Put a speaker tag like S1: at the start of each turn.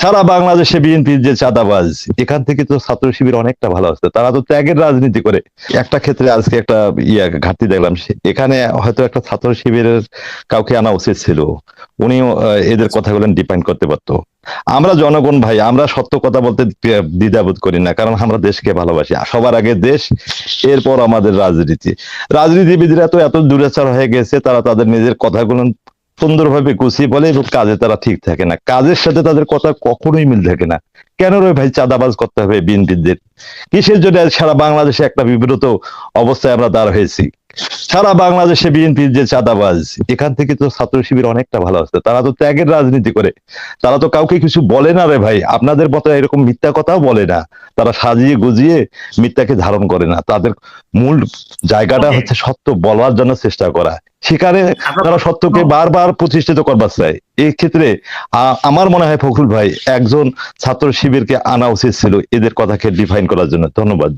S1: সারা বাংলাদেশে বিএনপির যে চাঁদাবাজ, এখান থেকে তো ছাত্র শিবির অনেকটা ভালো আছে। তারা তো ত্যাগের রাজনীতি করে। একটা ক্ষেত্রে আজকে একটা ঘাটতি দেখলাম, এখানে হয়তো একটা ছাত্র শিবিরের কাউকে আনা উচিত ছিল। উনিও এদের কথাগুলো ডিপেন্ড করতে পারতো। আমরা জনগণ ভাই, আমরা সত্য কথা বলতে দ্বিধাবোধ করি না, কারণ আমরা দেশকে ভালোবাসি। সবার আগে দেশ, এরপর আমাদের রাজনীতি। রাজনীতিবিদরা তো এত দূরাচার হয়ে গেছে, তারা তাদের নিজের কথাগুলো সুন্দরভাবে গুছিয়ে বলে এবং কাজে তারা ঠিক থাকে না। কাজের সাথে তাদের কথা কখনোই মিল থাকে না। কেন রে ভাই চাঁদাবাজ করতে হবে বিএনপিদের? কিসের জন্য সারা বাংলাদেশে একটা বিব্রত অবস্থায় আমরা দাঁড় হয়েছি? সারা বাংলাদেশে বিএনপির যে চাঁদাবাজ, এখান থেকে তো ছাত্র শিবির অনেকটা ভালো আছে। তারা তো ত্যাগের রাজনীতি করে। তারা তো কাউকে কিছু বলে না রে ভাই, আপনাদের মতো এরকম মিথ্যা কথাও বলে না। তারা সাজিয়ে গুজিয়ে মিথ্যাকে ধারণ করে না। তাদের মূল জায়গাটা
S2: ওকে,
S1: হচ্ছে সত্য বলার জন্য চেষ্টা করা। সেখানে
S2: আপনার
S1: তারা সত্যকে বারবার প্রতিষ্ঠিত করবার চায়। এই ক্ষেত্রে আমার মনে হয় ফখরুল ভাই, একজন ছাত্র শিবিরকে আনা উচিত ছিল এদের কথাকে ডিফাইন করার জন্য। ধন্যবাদ।